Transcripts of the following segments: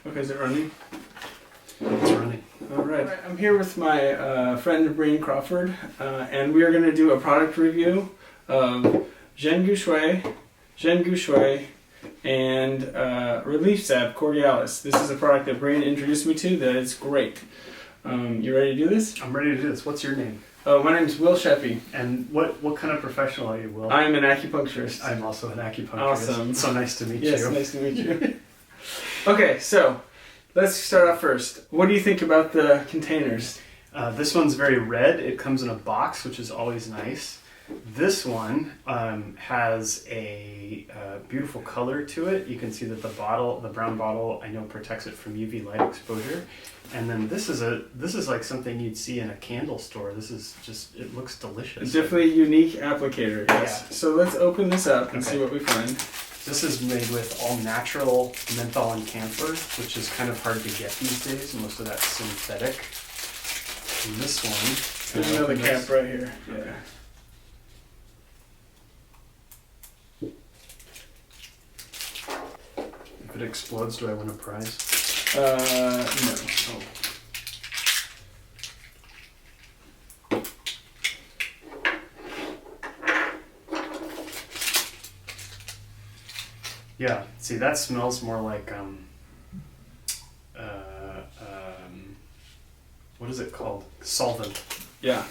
Okay, is it running? It's running. All right. I'm here with my friend Brehan Crawford, and we are going to do a product review of Zheng Shui, and Relief Sap Corydalis. This is a product that Brehan introduced me to that is great. You ready to do this? I'm ready to do this. What's your name? Oh, my name is Sheppy. And what kind of professional are you, Will? I'm an acupuncturist. I'm also an acupuncturist. Awesome. So nice to meet you. Yes, nice to meet you. Okay, so let's start off first. What do you think about the containers? This one's very red. It comes in a box, which is always nice. This one has a beautiful color to it. You can see that the brown bottle, I know protects it from UV light exposure. And then this is like something you'd see in a candle store. This is just, it looks delicious. Definitely a unique applicator, yes. Yeah. So let's open this up and see what we find. This is made with all natural menthol and camphor, which is kind of hard to get these days. Most of that's synthetic. And this one, There's another cap right here. Yeah. If it explodes, do I win a prize? No. Oh. Yeah, see, that smells more like what is it called? Solvent. Yeah.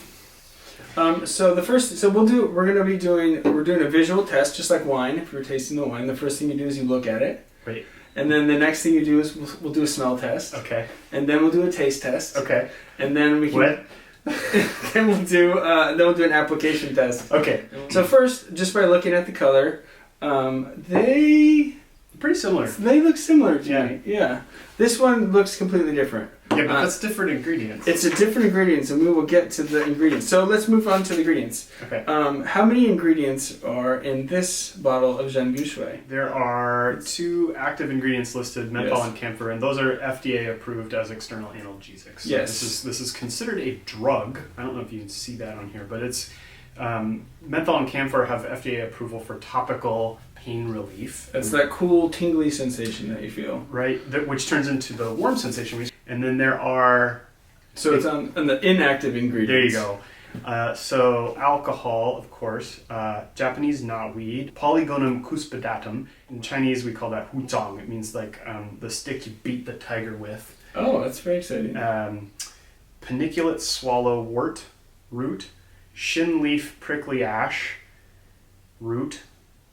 We're doing a visual test, just like wine. If you're tasting the wine, the first thing you do is you look at it. Wait. And then the next thing you do is we'll do a smell test. Okay. And then we'll do a taste test. Okay. And then we can. What? then we'll do an application test. Okay. So first, just by looking at the color, Pretty similar. they look similar to Yeah. me. Yeah. This one looks completely different. Yeah, but that's different ingredients. It's a different ingredients, and we will get to the ingredients. So let's move on to the ingredients. Okay. How many ingredients are in this bottle of Zheng Shui? There are 2 active ingredients listed, menthol Yes. and camphor, and those are FDA approved as external analgesics. So Yes. This is considered a drug. I don't know if you can see that on here, but it's menthol and camphor have FDA approval for topical pain relief. That's that cool tingly sensation that you feel. Right, which turns into the warm sensation. And then there are... So it's on the inactive ingredients. There you go. So alcohol, of course, Japanese knotweed, Polygonum cuspidatum. In Chinese, we call that huzong. It means like the stick you beat the tiger with. Oh, that's very exciting. Paniculate swallowwort root, shin leaf prickly ash root,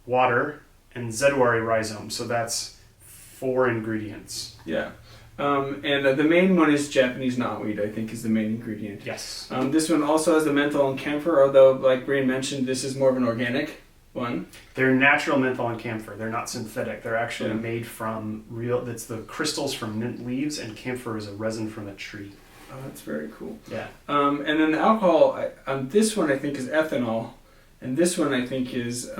water, and zedwari rhizome. So that's 4 ingredients. Yeah. And the main one is Japanese knotweed, I think, is the main ingredient. Yes. This one also has the menthol and camphor, although, like Brehan mentioned, this is more of an organic one. They're natural menthol and camphor. They're not synthetic. They're actually made from that's the crystals from mint leaves, and camphor is a resin from a tree. Oh, that's very cool. Yeah. And then the alcohol, this one I think is ethanol, and this one I think is...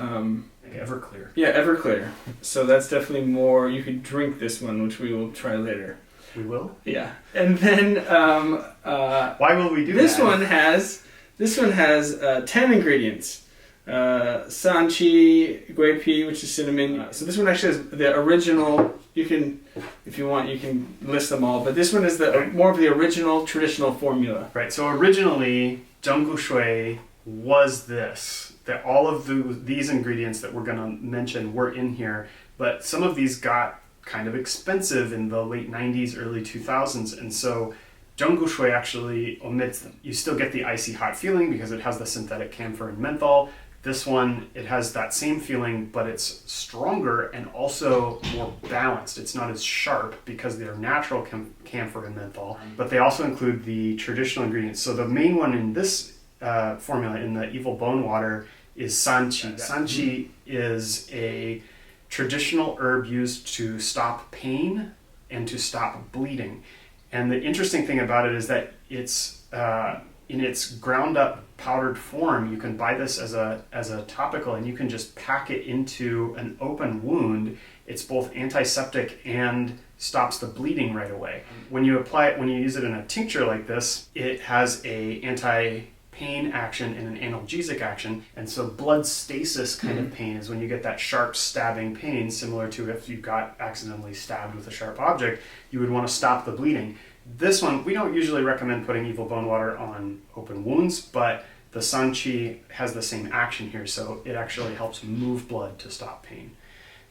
Everclear. Yeah, Everclear. So that's definitely more, you could drink this one, which we will try later. We will? Yeah. And then... why will we do this that? This one has 10 ingredients. Sanchi, Guipi, which is cinnamon. So this one actually has the original, you can, if you want, you can list them all, but this one is the more of the original traditional formula. Right, so originally, Zheng Shui was this. That all of these ingredients that we're going to mention were in here, but some of these got kind of expensive in the late 90s, early 2000s, and so Zheng Shui actually omits them. You still get the icy hot feeling because it has the synthetic camphor and menthol. This one, it has that same feeling, but it's stronger and also more balanced. It's not as sharp because they're natural camphor and menthol, but they also include the traditional ingredients. So the main one in this formula in the evil bone water is sanchi. Sanchi is a traditional herb used to stop pain and to stop bleeding. And the interesting thing about it is that it's in its ground up powdered form. You can buy this as a topical, and you can just pack it into an open wound. It's both antiseptic and stops the bleeding right away. When you apply it, when you use it in a tincture like this, it has a pain action and an analgesic action. And so blood stasis kind of pain is when you get that sharp stabbing pain, similar to if you got accidentally stabbed with a sharp object, you would want to stop the bleeding. This one, we don't usually recommend putting evil bone water on open wounds, but the Sanqi has the same action here, so it actually helps move blood to stop pain.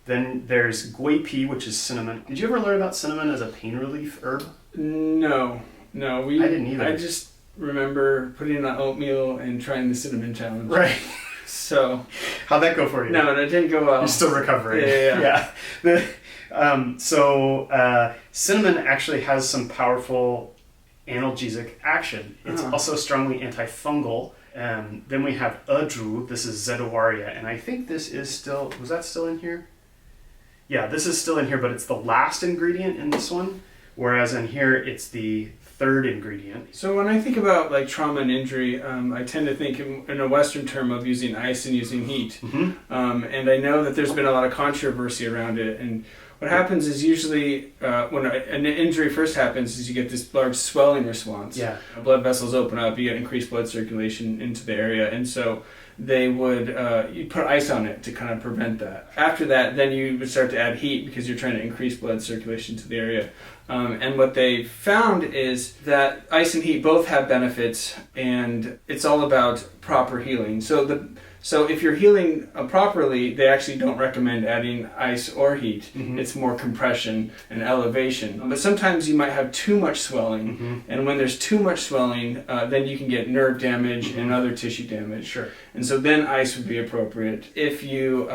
Then there's Gui, which is cinnamon. Did you ever learn about cinnamon as a pain relief herb? No. I didn't either. I just remember putting in oatmeal and trying the cinnamon challenge. Right. So. How'd that go for you? No, it didn't go well. You're still recovering. Yeah. Cinnamon actually has some powerful analgesic action. It's also strongly antifungal. Then we have Zhu. This is Zedowaria, and I think this is still. Was that still in here? Yeah, this is still in here, but it's the last ingredient in this one. Whereas in here, it's the third ingredient. So when I think about like trauma and injury, I tend to think in a Western term of using ice and using heat. And I know that there's been a lot of controversy around it. And what happens is usually when an injury first happens is you get this large swelling response. Yeah. Blood vessels open up, you get increased blood circulation into the area. And so they would you put ice on it to kind of prevent that. After that, then you would start to add heat because you're trying to increase blood circulation to the area. And what they found is that ice and heat both have benefits, and it's all about proper healing. So if you're healing properly, they actually don't recommend adding ice or heat. It's more compression and elevation. But sometimes you might have too much swelling, and when there's too much swelling, then you can get nerve damage and other tissue damage. Sure. And so then ice would be appropriate. If you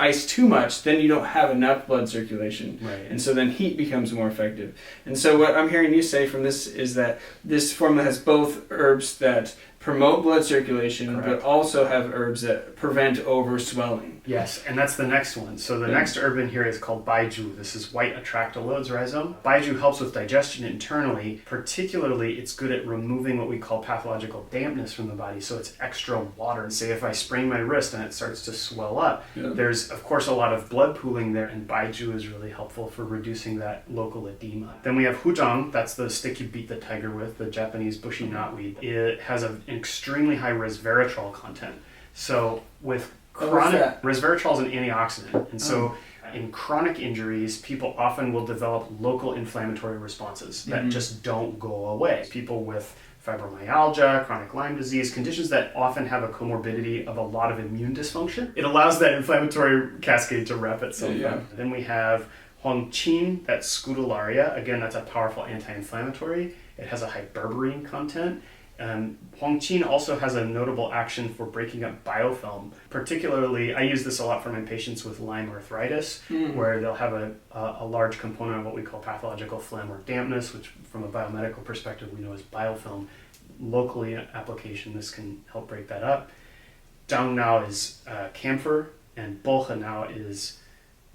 ice too much, then you don't have enough blood circulation. Right. And so then heat becomes more effective. And so what I'm hearing you say from this is that this formula has both herbs that promote blood circulation, but also have herbs that prevent over swelling. Yes, and that's the next one. So the next herb in here is called Baiju. This is white atractylodes rhizome. Baiju helps with digestion internally. Particularly, it's good at removing what we call pathological dampness from the body, so it's extra water. And say if I sprain my wrist and it starts to swell up, there's of course a lot of blood pooling there, and Baiju is really helpful for reducing that local edema. Then we have Huzhang, that's the stick you beat the tiger with, the Japanese bushy knotweed. It has an extremely high resveratrol content. So with chronic, resveratrol is an antioxidant, and so in chronic injuries, people often will develop local inflammatory responses that just don't go away. People with fibromyalgia, chronic Lyme disease, conditions that often have a comorbidity of a lot of immune dysfunction. It allows that inflammatory cascade to wrap itself up. Then we have Huangqin, that's Scutularia. Again, that's a powerful anti-inflammatory. It has a high berberine content. Huangqin also has a notable action for breaking up biofilm. Particularly, I use this a lot for my patients with Lyme arthritis, where they'll have a large component of what we call pathological phlegm or dampness, which from a biomedical perspective we know is biofilm. Locally application, this can help break that up. Dang now is camphor, and Bolha now is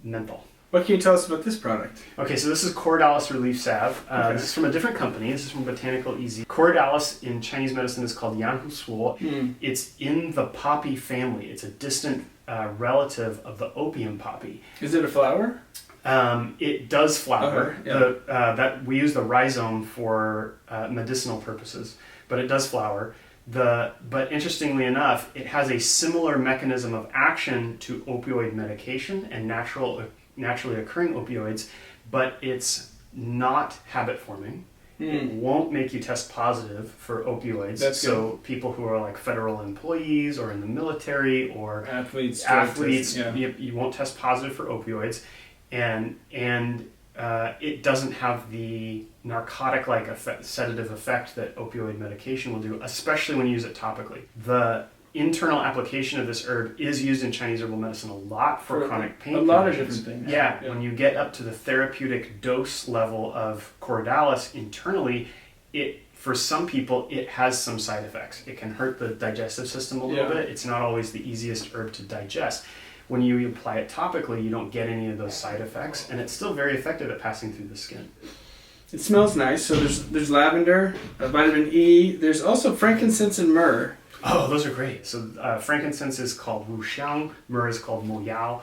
menthol. What can you tell us about this product? Okay, so this is Corydalis Relief Salve. This is from a different company. This is from Botanical Easy. Corydalis in Chinese medicine is called Yanhu Suo. It's in the poppy family. It's a distant relative of the opium poppy. Is it a flower? It does flower. Okay, that we use the rhizome for medicinal purposes, but it does flower. But interestingly enough, it has a similar mechanism of action to opioid medication and naturally occurring opioids, but it's not habit forming. It won't make you test positive for opioids. That's so good. People who are like federal employees or in the military or athletes, you won't test positive for opioids, and it doesn't have the narcotic-like sedative effect that opioid medication will do, especially when you use it topically. The internal application of this herb is used in Chinese herbal medicine a lot for chronic pain. A lot of different things. Yeah, when you get up to the therapeutic dose level of Corydalis internally, for some people it has some side effects. It can hurt the digestive system a little bit. It's not always the easiest herb to digest. When you apply it topically, you don't get any of those side effects, and it's still very effective at passing through the skin. It smells nice. So there's lavender, vitamin E. There's also frankincense and myrrh. Oh, those are great. So frankincense is called wuxiang, myrrh is called moyao.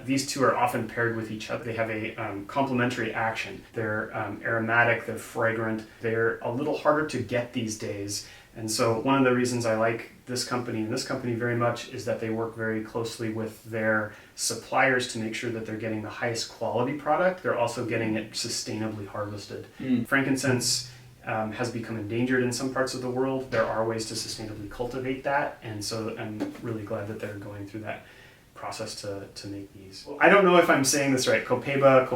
These two are often paired with each other. They have a complementary action. They're aromatic, they're fragrant. They're a little harder to get these days. And so one of the reasons I like this company and this company very much is that they work very closely with their suppliers to make sure that they're getting the highest quality product. They're also getting it sustainably harvested. Frankincense has become endangered in some parts of the world. There are ways to sustainably cultivate that, and so I'm really glad that they're going through that process to make these. I don't know if I'm saying this right. Copaiba,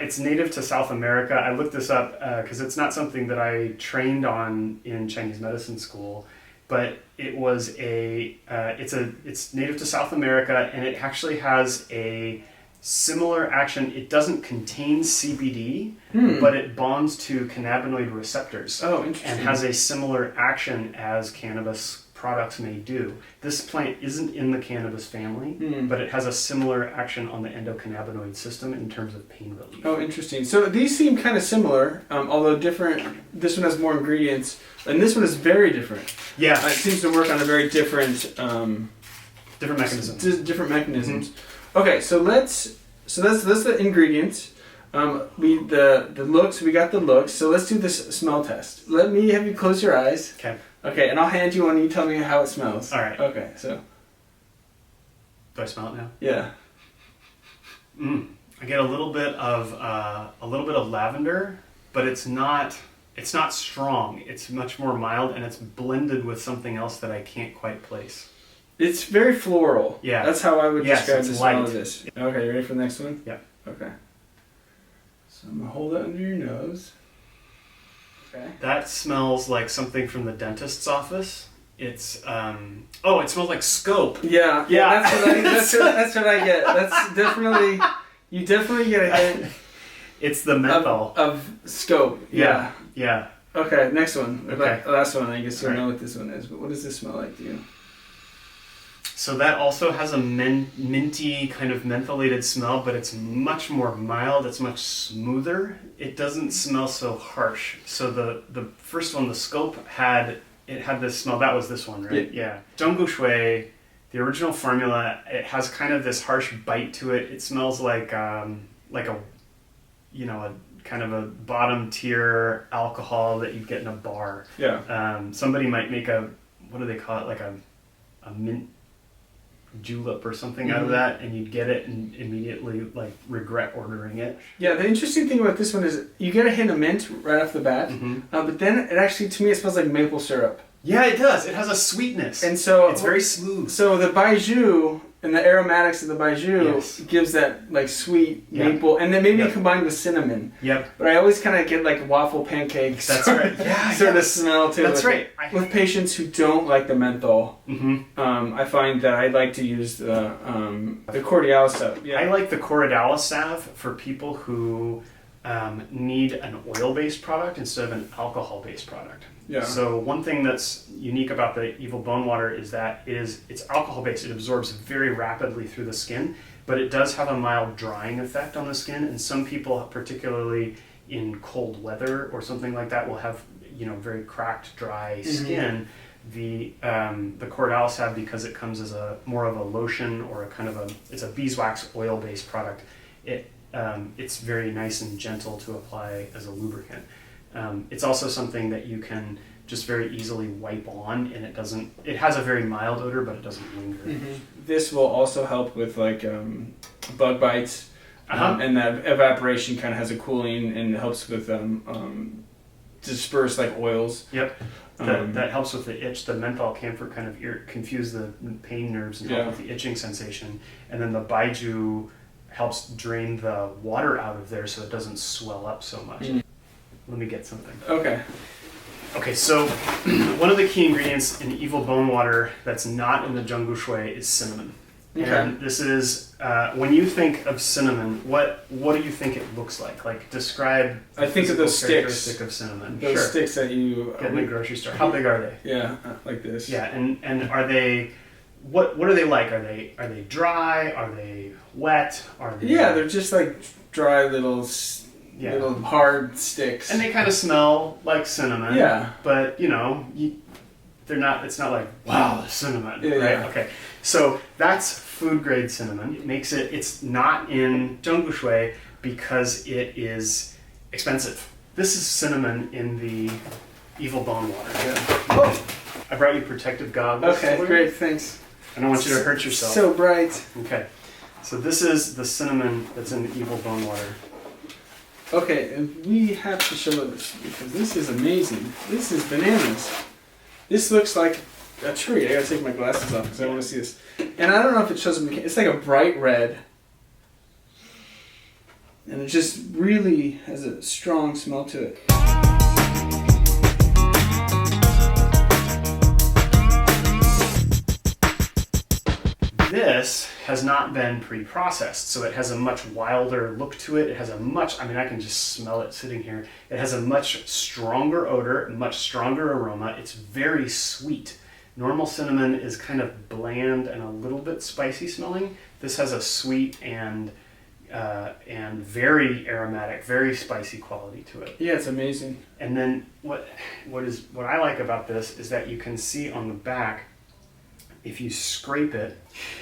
it's native to South America. I looked this up because it's not something that I trained on in Chinese medicine school, but it was it's native to South America, and it actually has a similar action. It doesn't contain CBD, but it bonds to cannabinoid receptors. Oh, interesting. And has a similar action as cannabis products may do. This plant isn't in the cannabis family, but it has a similar action on the endocannabinoid system in terms of pain relief. Oh, interesting. So these seem kind of similar, although different. This one has more ingredients, and this one is very different. Yeah. It seems to work on a very different mechanisms. Different mechanisms. Okay, so that's the ingredients. We got the looks. So let's do this smell test. Let me have you close your eyes. Okay. Okay, and I'll hand you one and you tell me how it smells. All right. Okay, so. Do I smell it now? Yeah. I get a little bit of lavender, but it's not strong. It's much more mild, and it's blended with something else that I can't quite place. It's very floral. Yeah. That's how I would describe the smell light. of this. Okay, you ready for the next one? Yeah. Okay. So I'm going to hold it under your nose. Okay. That smells like something from the dentist's office. It's it smells like scope. Yeah. That's what I get. That's definitely, you definitely get a hint. It's the menthol of scope. Yeah. Yeah. Okay, next one. Okay. Last one. I guess you'll All right. know what this one is. But what does this smell like to you? So that also has a minty kind of mentholated smell, but it's much more mild. It's much smoother. It doesn't smell so harsh. So the first one, the scope, had this smell. That was this one, right? Yeah. Zheng Shui, the original formula, it has kind of this harsh bite to it. It smells like a kind of a bottom tier alcohol that you get in a bar. Yeah. Somebody might make what do they call it? Like a mint julep or something out of that, and you'd get it and immediately regret ordering it. Yeah, the interesting thing about this one is you get a hint of mint right off the bat, but then it actually, to me, it smells like maple syrup. Yeah, it does. It has a sweetness, and so it's very smooth. So the baijiu and the aromatics of the baijiu gives that sweet maple, and then maybe combined with cinnamon. Yep. But I always kind of get waffle pancakes. That's right. Yeah. Sort of smell too. That's right. With patients who don't like the menthol, I find that I like to use the Corydalis stuff. Yeah. I like the Corydalis salve for people who need an oil-based product instead of an alcohol-based product. Yeah. So one thing that's unique about the Evil Bone Water is that it's alcohol-based. It absorbs very rapidly through the skin, but it does have a mild drying effect on the skin. And some people, particularly in cold weather or something like that, will have very cracked, dry skin. The Corydalis salve, because it comes as more of a lotion or it's a beeswax oil-based product. It's very nice and gentle to apply as a lubricant. It's also something that you can just very easily wipe on, and it has a very mild odor, but it doesn't linger. This will also help with bug bites, and that evaporation kind of has a cooling and helps with disperse oils. Yep. That helps with the itch. The menthol camphor kind of confuse the pain nerves and help with the itching sensation. And then the baijiu helps drain the water out of there so it doesn't swell up so much. Let me get something. Okay, so one of the key ingredients in Evil Bone Water that's not in the Zheng Shui is cinnamon. Okay. And this is, when you think of cinnamon, what do you think it looks like? Describe I think of those characteristic of cinnamon. Those sticks that you get in the grocery store. How big are they? Yeah, like this. Yeah, and are they, what are they like? Are they dry? Are they wet? Are they? Yeah, they're just dry little hard sticks. And they kind of smell like cinnamon. Yeah. But, they're not, it's not like, wow, the cinnamon, right? Yeah. Okay. So that's food grade cinnamon. It makes it's not in Zheng Shui because it is expensive. This is cinnamon in the evil bone water. Yeah. Oh, I brought you protective goggles. okay, great, thanks. I don't want you to hurt yourself. So bright. Okay. So this is the cinnamon that's in the evil bone water. Okay, and we have to show this because this is amazing. This is bananas. This looks like a tree. I gotta take my glasses off because I want to see this. And I don't know if it shows me. It's like a bright red. And it just really has a strong smell to it. This has not been pre-processed, so it has a much wilder look to it. It has a much, I mean, I can just smell it sitting here. It has a much stronger odor, much stronger aroma. It's very sweet. Normal cinnamon is kind of bland and a little bit spicy smelling. This has a sweet and very aromatic, very spicy quality to it. Yeah, it's amazing. And then what I like about this is that you can see on the back, if you scrape it,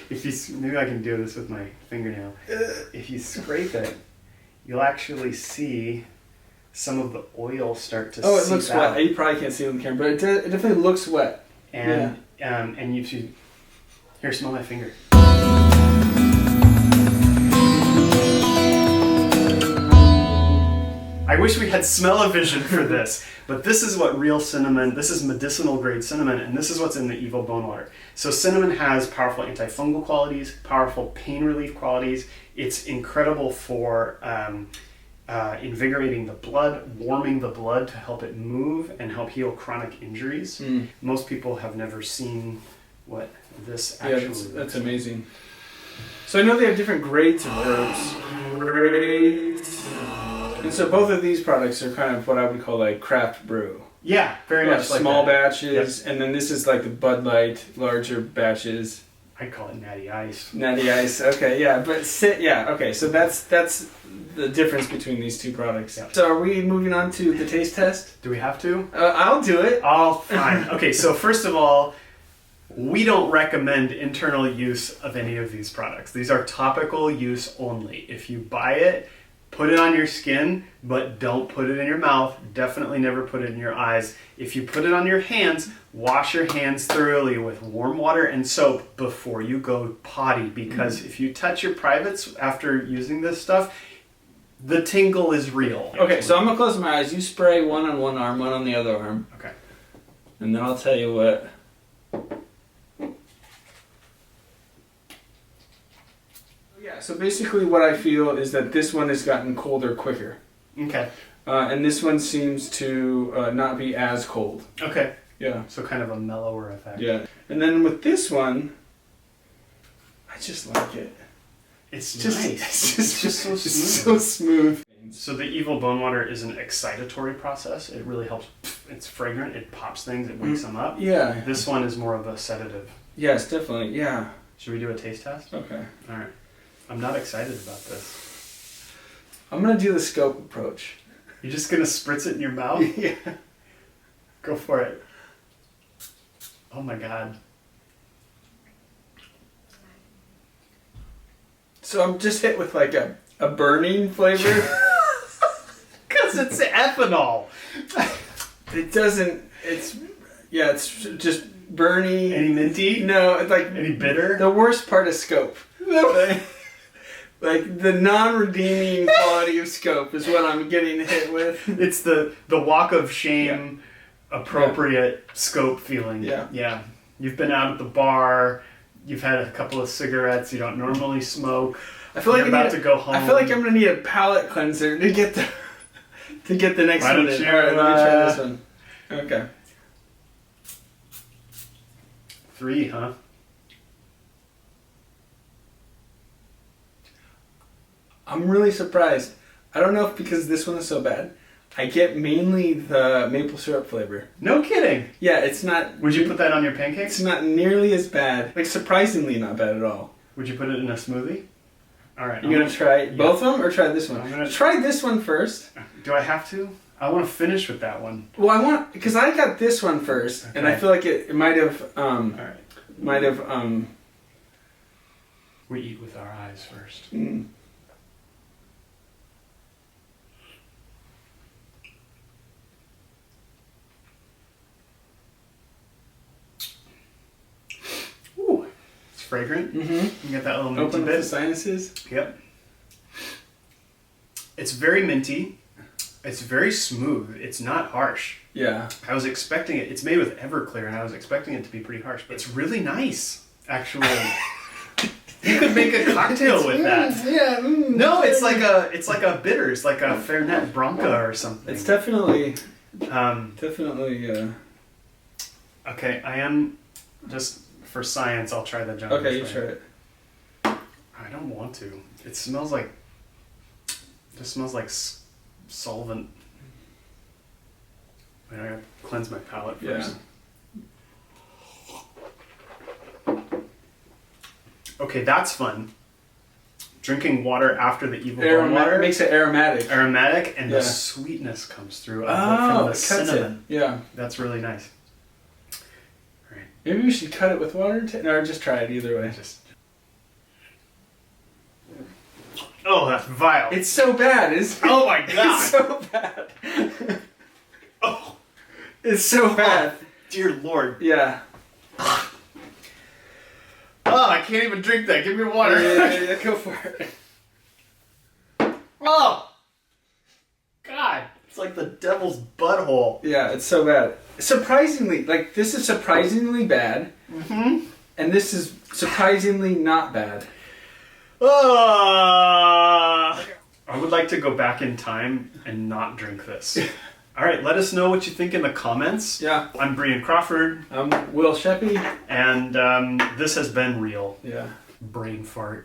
maybe I can do this with my fingernail. If you scrape it, you'll actually see some of the oil start to seep out. Oh, it looks wet. You probably can't see it on the camera, but it definitely looks wet. And you should, here, smell my finger. I wish we had smell-o-vision for this, but this is what real cinnamon, this is medicinal grade cinnamon, and this is what's in the evil bone water. So cinnamon has powerful antifungal qualities, powerful pain relief qualities. It's incredible for invigorating the blood, warming the blood to help it move and help heal chronic injuries. Most people have never seen what this actually looks like. That's amazing. So I know they have different grades of herbs. And so both of these products are kind of what I would call like craft brew. Yeah, very much like small that. batches, yep. And then this is like the Bud Light, larger batches. I'd call it Natty Ice. Natty Ice, okay, yeah, but okay, so that's the difference between these two products. Yep. So are we moving on to the taste test? Do we have to? I'll do it. Oh, fine. Okay, so first of all, we don't recommend internal use of any of these products. These are topical use only. If you buy it, put it on your skin, but don't put it in your mouth. Definitely never put it in your eyes. If you put it on your hands, wash your hands thoroughly with warm water and soap before you go potty, because if you touch your privates after using this stuff, the tingle is real. Okay, so I'm gonna close my eyes. You spray one on one arm, one on the other arm. Okay. And then I'll tell you what. Yeah, so basically what I feel is that this one has gotten colder quicker. Okay. And this one seems to not be as cold. Okay. Yeah. So kind of a mellower effect. Yeah. And then with this one, I just like it. It's just nice. It's just so smooth. It's so smooth. So the evil bone water is an excitatory process. It really helps. It's fragrant. It pops things. It wakes them up. Yeah. This one is more of a sedative. Yes, definitely. Yeah. Should we do a taste test? Okay. All right. I'm not excited about this. I'm gonna do the scope approach. You're just gonna spritz it in your mouth? Yeah. Go for it. Oh my god. So I'm just hit with like a burning flavor. Because it's ethanol. It doesn't. It's just burning. Any minty? No, it's like any bitter. The worst part of scope. Like the non-redeeming quality of scope is what I'm getting hit with. It's the walk of shame, appropriate scope feeling. Yeah. Yeah. You've been out at the bar. You've had a couple of cigarettes. You don't normally smoke. I feel like you're about to go home. I feel like I'm gonna need a palate cleanser to get the next Why one. don't you, All right, let me try this one. Okay. 3, huh? I'm really surprised. I don't know if because this one is so bad, I get mainly the maple syrup flavor. No kidding. Yeah, it's not. Would you put that on your pancakes? It's not nearly as bad. Like surprisingly not bad at all. Would you put it in a smoothie? All right. You gonna try both of them or try this one? I'm gonna try this one first. Do I have to? I want to finish with that one. Well, because I got this one first, and I feel like it might have All right. We eat with our eyes first. fragrant. Mm-hmm. You get that little minty Open up bit. the sinuses. Yep. It's very minty. It's very smooth. It's not harsh. Yeah. I was expecting it. It's made with Everclear, and I was expecting it to be pretty harsh. But it's really nice, actually. You could make a cocktail with that. Yeah. No, it's like a bitter. It's like a Fernet Branca or something. It's definitely. Um, okay, I am just for science. I'll try the Jungle Okay, you Shui. try it. I don't want to. It smells like. Just smells like solvent. Wait, I gotta cleanse my palate first. Yeah. Okay, that's fun. Drinking water after the evil bone water makes it aromatic. aromatic, and Yeah. the sweetness comes through Oh, from it the cuts cinnamon. it. Yeah. That's really nice. Maybe we should cut it with water, or just try it either way. Oh, that's vile. It's so bad, isn't it? Oh my god. It's so bad. Oh, It's so bad. dear lord. Yeah. Oh, I can't even drink that. Give me water. Yeah, go for it. Oh, God. It's like the devil's butthole. Yeah, it's so bad. Surprisingly, like, this is surprisingly bad. Mm-hmm. And this is surprisingly not bad. I would like to go back in time and not drink this. All right, let us know what you think in the comments. Yeah. I'm Brehan Crawford. I'm Will Sheppy. And this has been real. Yeah. Brain fart.